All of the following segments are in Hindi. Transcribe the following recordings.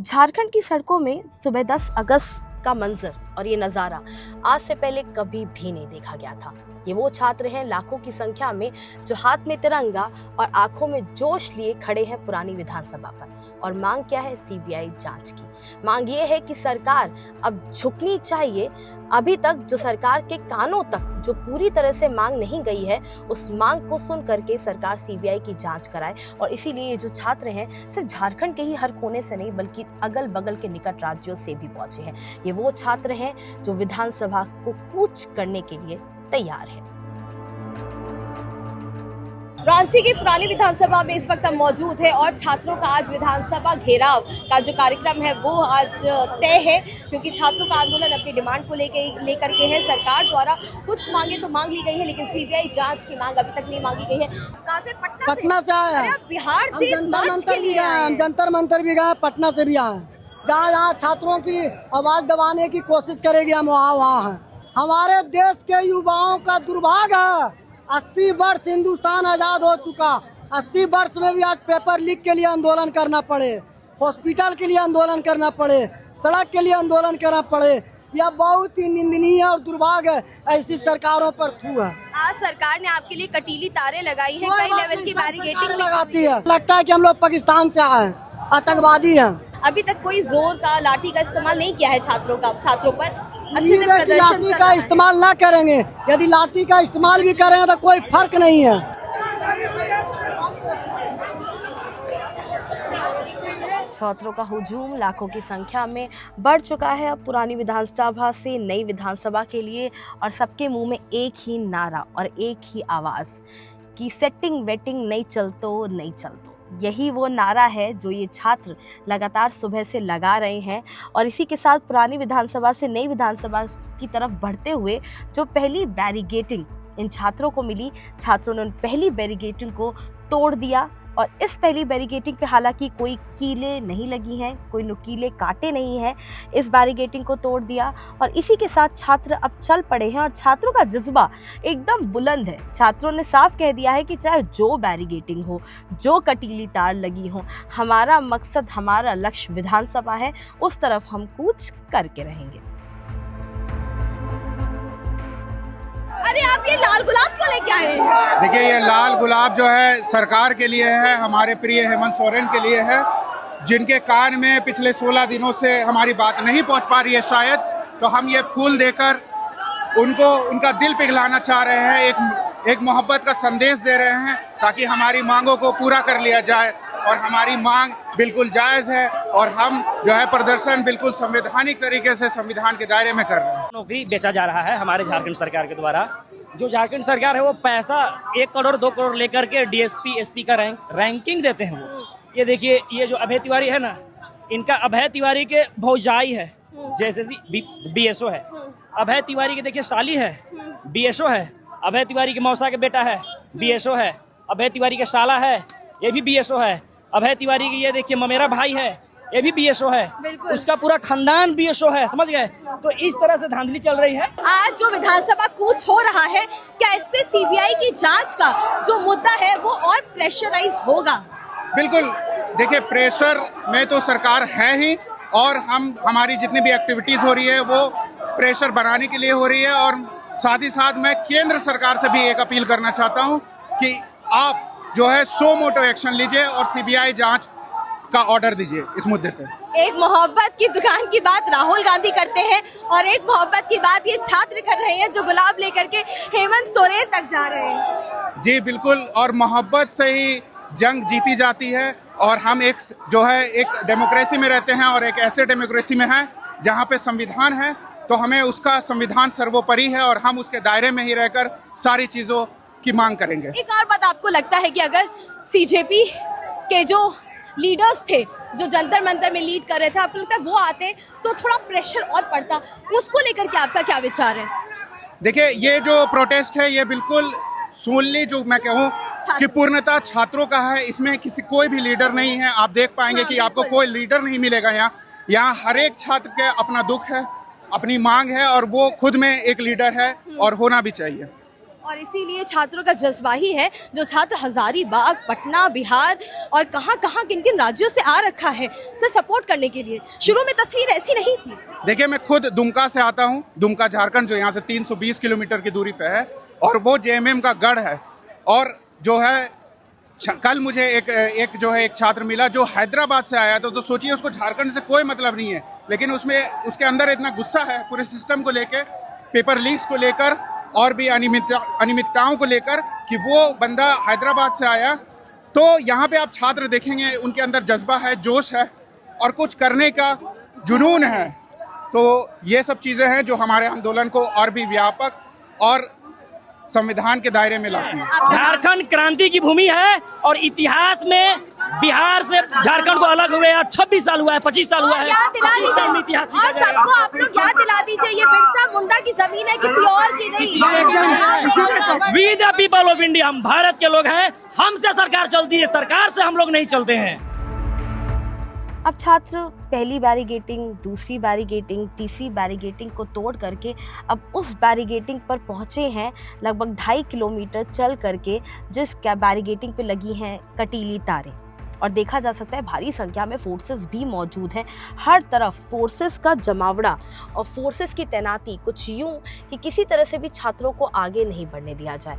झारखंड की सड़कों में सुबह 10 अगस्त का मंजर और ये नज़ारा आज से पहले कभी भी नहीं देखा गया था। ये वो छात्र हैं लाखों की संख्या में जो हाथ में तिरंगा और आंखों में जोश लिए खड़े हैं पुरानी विधानसभा पर। और मांग क्या है? सीबीआई जांच की। मांग ये है कि सरकार अब झुकनी चाहिए। अभी तक जो सरकार के कानों तक जो पूरी तरह से मांग नहीं गई है, उस मांग को सुन करके सरकार सीबीआई की जांच कराए। और इसीलिए ये जो छात्र हैं सिर्फ झारखंड के ही हर कोने से नहीं बल्कि अगल बगल के निकट राज्यों से भी पहुंचे हैं। ये वो छात्र हैं जो विधानसभा को कूच करने के लिए तैयार है। रांची की पुरानी विधानसभा में इस वक्त हम मौजूद है और छात्रों का आज विधानसभा घेराव का जो कार्यक्रम है वो आज तय है, क्योंकि छात्रों का आंदोलन अपनी डिमांड को लेकर के है। सरकार द्वारा कुछ मांगे तो मांग ली गई है, लेकिन सीबीआई जांच की मांग अभी तक नहीं मांगी गई है। कहाँ से? पटना से आए हैं। बिहार से जंतर मंतर भी गए, हम जंतर मंतर भी गए, पटना से भी आए। जहाँ जहाँ छात्रों की आवाज दबाने की कोशिश करेगी हम वहाँ हैं। हमारे देश के युवाओं का दुर्भाग्य है। 80 वर्ष हिंदुस्तान आजाद हो चुका, 80 वर्ष में भी आज पेपर लीक के लिए आंदोलन करना पड़े, हॉस्पिटल के लिए आंदोलन करना पड़े, सड़क के लिए आंदोलन करना पड़े। यह बहुत ही निंदनीय और दुर्भाग्य ऐसी सरकारों पर थू है। आज सरकार ने आपके लिए कटीली तारे लगाई है, कई लेवल की बैरिकेडिंग लगाती है। लगता है कि हम लोग पाकिस्तान से आए हैं, आतंकवादी हैं। अभी तक कोई जोर का लाठी का इस्तेमाल नहीं किया है छात्रों पर। अच्छे से लाठी का इस्तेमाल ना करेंगे, यदि लाठी का इस्तेमाल भी करेंगे तो कोई फर्क नहीं है। छात्रों का हुजूम लाखों की संख्या में बढ़ चुका है अब पुरानी विधानसभा से नई विधानसभा के लिए, और सबके मुंह में एक ही नारा और एक ही आवाज़ कि सेटिंग वेटिंग नहीं चलतो। यही वो नारा है जो ये छात्र लगातार सुबह से लगा रहे हैं। और इसी के साथ पुरानी विधानसभा से नई विधानसभा की तरफ बढ़ते हुए जो पहली बैरिकेडिंग इन छात्रों को मिली, छात्रों ने उन पहली बैरिकेडिंग को तोड़ दिया। और इस पहली बैरिकेडिंग पे हालांकि कोई कीलें नहीं लगी हैं, कोई नुकीले कांटे नहीं हैं। इस बैरिकेडिंग को तोड़ दिया और इसी के साथ छात्र अब चल पड़े हैं और छात्रों का जज्बा एकदम बुलंद है। छात्रों ने साफ कह दिया है कि चाहे जो बैरिकेडिंग हो, जो कटीली तार लगी हो, हमारा मकसद, हमारा लक्ष्य विधानसभा है, उस तरफ हम कूच करके रहेंगे। अरे आप ये लाल गुलाब क्यों लेके आए हैं? देखिए, ये लाल गुलाब जो है सरकार के लिए है, हमारे प्रिय हेमंत सोरेन के लिए है, जिनके कान में पिछले 16 दिनों से हमारी बात नहीं पहुंच पा रही है शायद, तो हम ये फूल देकर उनको उनका दिल पिघलाना चाह रहे हैं, एक मोहब्बत का संदेश दे रहे हैं ताकि हमारी मांगों को पूरा कर लिया जाए। और हमारी मांग बिल्कुल जायज़ है और हम जो है प्रदर्शन बिल्कुल संवैधानिक तरीके से संविधान के दायरे में कर रहे हैं। नौकरी बेचा जा रहा है हमारे झारखंड सरकार के द्वारा। जो झारखंड सरकार है वो पैसा 1 करोड़ 2 करोड़ लेकर के डीएसपी एसपी का रैंकिंग देते हैं। वो ये देखिए, ये जो अभय तिवारी है ना, इनका अभय तिवारी के भौजाई है, जैसे बीएसओ है। अभय तिवारी के देखिए साली है, बीएसओ है। अभय तिवारी के मौसा के बेटा है, बीएसओ है। अभय तिवारी के साला है, ये भी बीएसओ है। अभय तिवारी की ये देखिए ममेरा भाई है, ये भी बीएसओ है। उसका पूरा खानदान बीएसओ है, समझ गए? तो इस तरह से धांधली चल रही है। आज जो विधानसभा कूच हो रहा है, क्या इससे सीबीआई की जांच का जो मुद्दा है वो और प्रेशराइज होगा? बिल्कुल, देखिए प्रेशर में तो सरकार है ही, और हमारी जितनी भी एक्टिविटीज हो रही है वो प्रेशर बनाने के लिए हो रही है। और साथ ही साथ मैं केंद्र सरकार से भी एक अपील करना चाहता हूँ कि आप जो है सो मोटो एक्शन लीजिए और सीबीआई जांच का ऑर्डर दीजिए इस मुद्दे पे। एक मोहब्बत की दुकान की बात राहुल गांधी करते हैं और एक मोहब्बत की बात ये छात्र कर रहे हैं जो गुलाब लेकर के हेमंत सोरेन तक जा रहे हैं। जी बिल्कुल, और मोहब्बत से ही जंग जीती जाती है। और हम एक जो है एक डेमोक्रेसी में रहते हैं और एक ऐसे डेमोक्रेसी में है जहाँ पे संविधान है, तो हमें उसका संविधान सर्वोपरि है और हम उसके दायरे में ही रहकर सारी चीज़ों की मांग करेंगे। एक और बात, आपको लगता है कि अगर सीजेपी के जो लीडर्स थे जो जंतर मंतर में लीड कर रहे थे, आपको लगता है वो आते तो थोड़ा प्रेशर और पड़ता? उसको लेकर के आपका क्या विचार है? देखिए, ये जो प्रोटेस्ट है ये बिल्कुल सोनली जो मैं कहूँ कि पूर्णतः छात्रों का है। इसमें कोई भी लीडर नहीं है। आप देख पाएंगे कि आपको कोई लीडर नहीं मिलेगा यहाँ हर एक छात्र के अपना दुख है, अपनी मांग है और वो खुद में एक लीडर है और होना भी चाहिए। और इसीलिए छात्रों का जज्बा ही है जो छात्र हजारीबाग, पटना, बिहार और कहाँ किन किन राज्यों से आ रखा है से सपोर्ट करने के लिए। शुरू में तस्वीर ऐसी नहीं थी। देखिए, मैं खुद दुमका से आता हूँ, दुमका झारखंड, जो यहाँ से 320 किलोमीटर की दूरी पे है, और वो जेएमएम का गढ़ है। और जो है कल मुझे एक छात्र मिला जो हैदराबाद से आया था, तो सोचिए उसको झारखंड से कोई मतलब नहीं है, लेकिन उसके अंदर इतना गुस्सा है पूरे सिस्टम को लेकर, पेपर लीक्स को लेकर और भी अनियमितताओं को लेकर, कि वो बंदा हैदराबाद से आया। तो यहाँ पे आप छात्र देखेंगे, उनके अंदर जज्बा है, जोश है और कुछ करने का जुनून है। तो ये सब चीज़ें हैं जो हमारे आंदोलन को और भी व्यापक और संविधान के दायरे में लाती है। झारखंड क्रांति की भूमि है और इतिहास में बिहार से झारखंड को अलग हुए 26 साल हुआ है, 25 साल हुआ है। याद दिला दीजिए और सबको आप लोग याद दिला दीजिए, ये बिरसा मुंडा की जमीन है, किसी और की नहीं। We the people of India, हम भारत के लोग हैं, हमसे सरकार चलती है, सरकार से हम लोग नहीं चलते हैं। अब छात्र पहली बैरिगेटिंग, दूसरी बैरिगेटिंग, तीसरी बैरिगेटिंग को तोड़ करके अब उस बैरिगेटिंग पर पहुंचे हैं, लगभग 2.5 किलोमीटर चल करके, जिस बैरिगेटिंग पे लगी हैं कटीली तारें। और देखा जा सकता है भारी संख्या में फोर्सेस भी मौजूद हैं, हर तरफ फोर्सेस का जमावड़ा और फोर्सेस की तैनाती, कुछ यूं कि किसी तरह से भी छात्रों को आगे नहीं बढ़ने दिया जाए।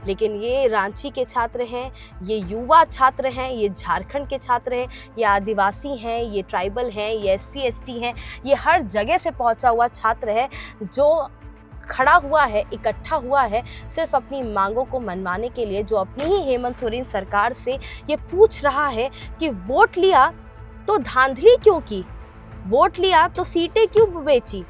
लेकिन ये रांची के छात्र हैं, ये युवा छात्र हैं, ये झारखंड के छात्र हैं, ये आदिवासी हैं, ये ट्राइबल हैं, ये SC ST हैं, ये हर जगह से पहुंचा हुआ छात्र है जो खड़ा हुआ है, इकट्ठा हुआ है सिर्फ अपनी मांगों को मनवाने के लिए, जो अपनी ही हेमंत सोरेन सरकार से ये पूछ रहा है कि वोट लिया तो धांधली क्यों की, वोट लिया तो सीटें क्यों बेची,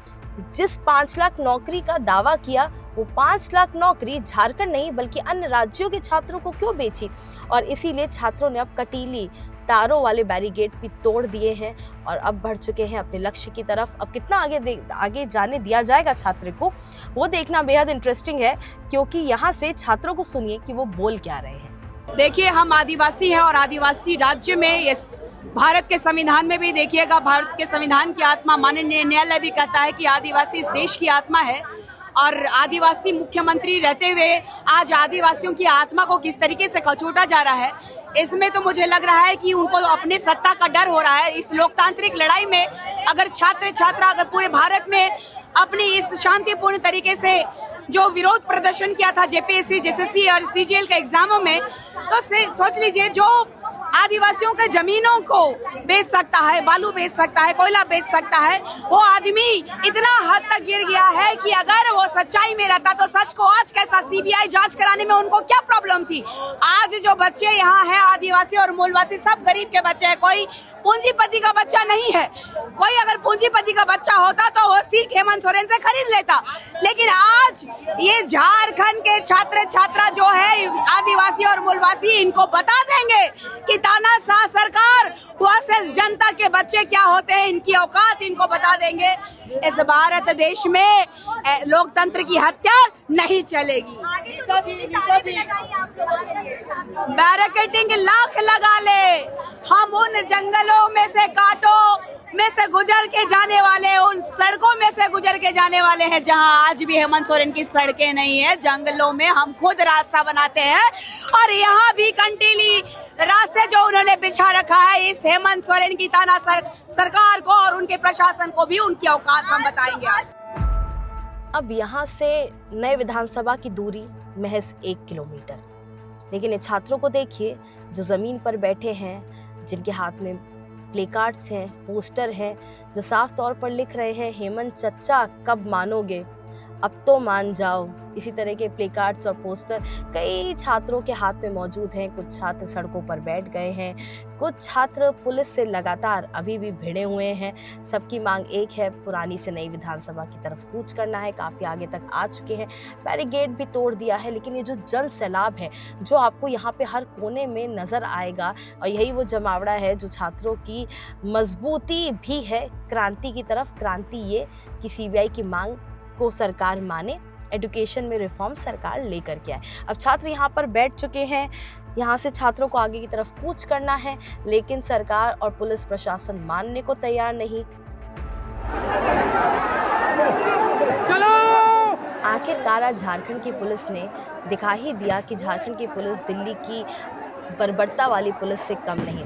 जिस 5 लाख नौकरी का दावा किया वो 5 लाख नौकरी झारखंड नहीं बल्कि अन्य राज्यों के छात्रों को क्यों बेची। और इसीलिए छात्रों ने अब कटीली तारों वाले बैरिकेड भी तोड़ दिए हैं और अब बढ़ चुके हैं अपने लक्ष्य की तरफ। अब कितना आगे जाने दिया जाएगा छात्र को, वो देखना बेहद इंटरेस्टिंग है, क्योंकि यहाँ से छात्रों को सुनिए कि वो बोल क्या रहे हैं। देखिए, हम आदिवासी हैं और आदिवासी राज्य में, भारत के संविधान में भी देखिएगा, भारत के संविधान की आत्मा, माननीय न्यायालय भी कहता है कि आदिवासी इस देश की आत्मा है। और आदिवासी मुख्यमंत्री रहते हुए आज आदिवासियों की आत्मा को किस तरीके से खचोटा जा रहा है, इसमें तो मुझे लग रहा है कि उनको अपने सत्ता का डर हो रहा है। इस लोकतांत्रिक लड़ाई में अगर छात्रा अगर पूरे भारत में अपनी इस शांतिपूर्ण तरीके से जो विरोध प्रदर्शन किया था JPSC, JSSC और CGL के एग्जामों में, तो सोच लीजिए जो आदिवासियों के जमीनों को बेच सकता है, बालू बेच सकता है, कोयला बेच सकता है, वो आदमी इतना हद तक गिर गया है कि अगर वो सच्चाई में रहता तो सच को आज कैसा CBI जांच कराने में उनको क्या प्रॉब्लम थी। आज जो बच्चे यहाँ हैं, आदिवासी और मूलवासी सब गरीब के बच्चे हैं, कोई पूंजीपति का बच्चा नहीं है। कोई अगर पूंजीपति का बच्चा होता तो वो सीट हेमंत सोरेन से खरीद लेता। लेकिन आज ये झारखंड के छात्र छात्रा जो है आदिवासी और मूलवासी, इनको बता देंगे कि तानाशाह सरकार वर्सेस जनता के बच्चे क्या होते हैं, इनकी औकात इनको बता देंगे। इस भारत देश में लोकतंत्र की हत्या नहीं चलेगी। बैरिकेडिंग लाख लगा ले, हम उन जंगलों में से कांटों में से गुजर के जाने वाले, उन सड़कों में से गुजर के जाने वाले हैं जहां आज भी हेमंत सोरेन की सड़कें नहीं है। जंगलों में हम खुद रास्ता बनाते हैं और यहाँ भी कंटीली रास्ते जो उन्होंने बिछा रखा है इस हेमंत सोरेन की ताना सरकार को और उनके प्रशासन को भी, उनकी औकात हम बताएंगे आज। अब यहाँ से नए विधानसभा की दूरी महज 1 किलोमीटर, लेकिन ये छात्रों को देखिए जो ज़मीन पर बैठे हैं, जिनके हाथ में प्लेकार्ड्स हैं, पोस्टर हैं, जो साफ तौर पर लिख रहे हैं हेमंत चच्चा कब मानोगे, अब तो मान जाओ। इसी तरह के प्लेकार्ड्स और पोस्टर कई छात्रों के हाथ में मौजूद हैं। कुछ छात्र सड़कों पर बैठ गए हैं, कुछ छात्र पुलिस से लगातार अभी भी भिड़े हुए हैं। सबकी मांग एक है, पुरानी से नई विधानसभा की तरफ कूच करना है। काफ़ी आगे तक आ चुके हैं, बैरिकेड भी तोड़ दिया है, लेकिन ये जो जन सैलाब है जो आपको यहाँ पे हर कोने में नज़र आएगा, और यही वो जमावड़ा है जो छात्रों की मजबूती भी है क्रांति की तरफ। क्रांति ये कि CBI की मांग को सरकार माने, एजुकेशन में रिफॉर्म सरकार लेकर के आए। अब छात्र यहाँ पर बैठ चुके हैं, यहाँ से छात्रों को आगे की तरफ कूच करना है, लेकिन सरकार और पुलिस प्रशासन मानने को तैयार नहीं। आखिरकार आज झारखंड की पुलिस ने दिखा ही दिया कि झारखंड की पुलिस दिल्ली की बर्बरता वाली पुलिस से कम नहीं।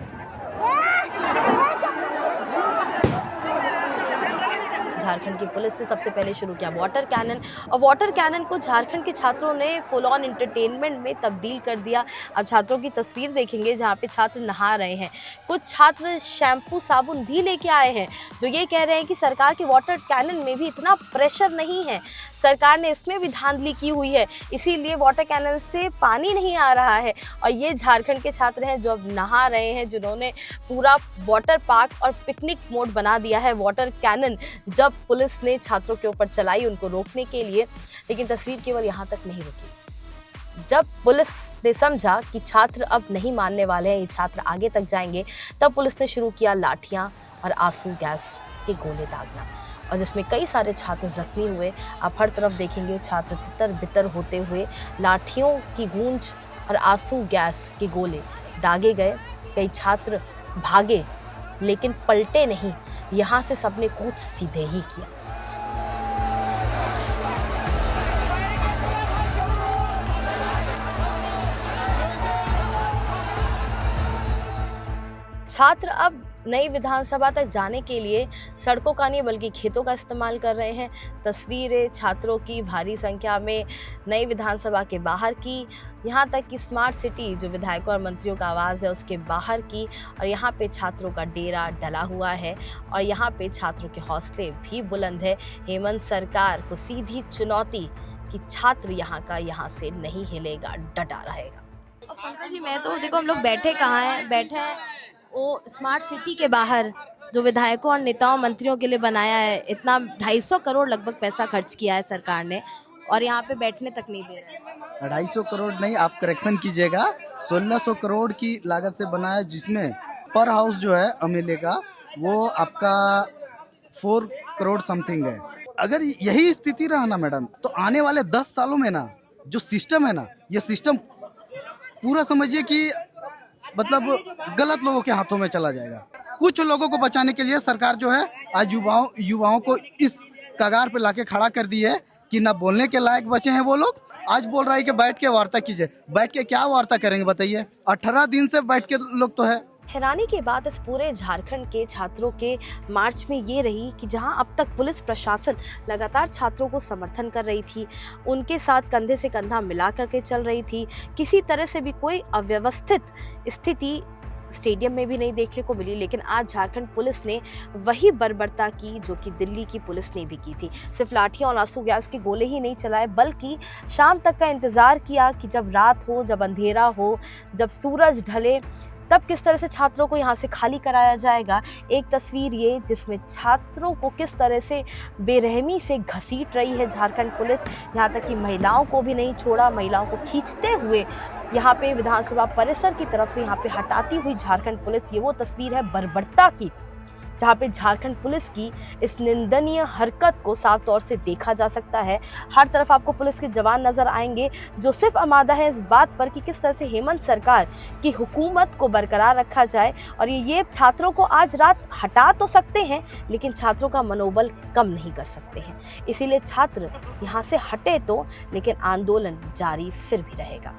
झारखंड की पुलिस ने सबसे पहले शुरू किया वाटर कैनन, और वाटर कैनन को झारखंड के छात्रों ने फुल ऑन एंटरटेनमेंट में तब्दील कर दिया। अब छात्रों की तस्वीर देखेंगे जहाँ पे छात्र नहा रहे हैं। कुछ छात्र शैम्पू साबुन भी लेके आए हैं जो ये कह रहे हैं कि सरकार के वाटर कैनन में भी इतना प्रेशर नहीं है, सरकार ने इसमें भी धांधली की हुई है, इसीलिए वाटर कैनन से पानी नहीं आ रहा है। और ये झारखंड के छात्र हैं जो अब नहा रहे हैं, जिन्होंने पूरा वाटर पार्क और पिकनिक मोड बना दिया है वाटर कैनन जब पुलिस ने छात्रों के ऊपर चलाई उनको रोकने के लिए। लेकिन तस्वीर केवल यहाँ तक नहीं रुकी। जब पुलिस ने समझा कि छात्र अब नहीं मानने वाले हैं, ये छात्र आगे तक जाएंगे, तब पुलिस ने शुरू किया लाठियां और आंसू गैस के गोले दागना, और जिसमें कई सारे छात्र जख्मी हुए। आप हर तरफ देखेंगे छात्र तितर बितर होते हुए, लाठियों की गूंज और आंसू गैस के गोले दागे गए। कई छात्र भागे लेकिन पलटे नहीं, यहाँ से सबने कूच सीधे ही किया। छात्र अब नई विधानसभा तक जाने के लिए सड़कों का नहीं बल्कि खेतों का इस्तेमाल कर रहे हैं। तस्वीरें छात्रों की भारी संख्या में नई विधानसभा के बाहर की, यहाँ तक कि स्मार्ट सिटी जो विधायकों और मंत्रियों का आवाज़ है उसके बाहर की, और यहाँ पे छात्रों का डेरा डला हुआ है और यहाँ पे छात्रों के हौसले भी बुलंद है। हेमंत सरकार को सीधी चुनौती कि छात्र यहाँ से नहीं हिलेगा, डटा रहेगा। पंकज जी, मैं तो देखो हम लोग बैठे कहाँ हैं, बैठे हैं वो स्मार्ट सिटी के बाहर जो विधायकों और नेताओं मंत्रियों के लिए बनाया है। इतना 250 करोड़ लगभग पैसा खर्च किया है सरकार ने, और यहाँ पे बैठने तक नहीं दे रहे हैं। 250 करोड़ नहीं, आप करेक्शन कीजिएगा, 1600 करोड़ की लागत से बना है, जिसमें पर हाउस जो है एमएलए का वो आपका 4 करोड़ समथिंग है। अगर यही स्थिति रहा ना मैडम, तो आने वाले 10 सालों में ना जो सिस्टम है ना, ये सिस्टम पूरा समझिए कि मतलब गलत लोगों के हाथों में चला जाएगा। कुछ लोगों को बचाने के लिए सरकार जो है आज युवाओं को इस कगार पे लाके खड़ा कर दी है कि ना बोलने के लायक बचे हैं वो लोग। आज बोल रहा है कि बैठ के वार्ता कीजिए, बैठ के क्या वार्ता करेंगे बताइए? 18 दिन से बैठ के लोग तो है। हैरानी की बात इस पूरे झारखंड के छात्रों के मार्च में ये रही कि जहां अब तक पुलिस प्रशासन लगातार छात्रों को समर्थन कर रही थी, उनके साथ कंधे से कंधा मिला करके चल रही थी, किसी तरह से भी कोई अव्यवस्थित स्थिति स्टेडियम में भी नहीं देखने को मिली। लेकिन आज झारखंड पुलिस ने वही बर्बरता की जो कि दिल्ली की पुलिस ने भी की थी। सिर्फ लाठियां और आंसू गैस के गोले ही नहीं चलाए, बल्कि शाम तक का इंतज़ार किया कि जब रात हो, जब अंधेरा हो, जब सूरज ढले, तब किस तरह से छात्रों को यहाँ से खाली कराया जाएगा। एक तस्वीर ये जिसमें छात्रों को किस तरह से बेरहमी से घसीट रही है झारखंड पुलिस, यहाँ तक कि महिलाओं को भी नहीं छोड़ा, महिलाओं को खींचते हुए यहाँ पे विधानसभा परिसर की तरफ से यहाँ पे हटाती हुई झारखंड पुलिस। ये वो तस्वीर है बर्बरता की, जहाँ पे झारखंड पुलिस की इस निंदनीय हरकत को साफ तौर से देखा जा सकता है। हर तरफ आपको पुलिस के जवान नजर आएंगे जो सिर्फ आमादा है इस बात पर कि किस तरह से हेमंत सरकार की हुकूमत को बरकरार रखा जाए। और ये छात्रों को आज रात हटा तो सकते हैं, लेकिन छात्रों का मनोबल कम नहीं कर सकते हैं। इसीलिए छात्र यहाँ से हटे तो, लेकिन आंदोलन जारी फिर भी रहेगा।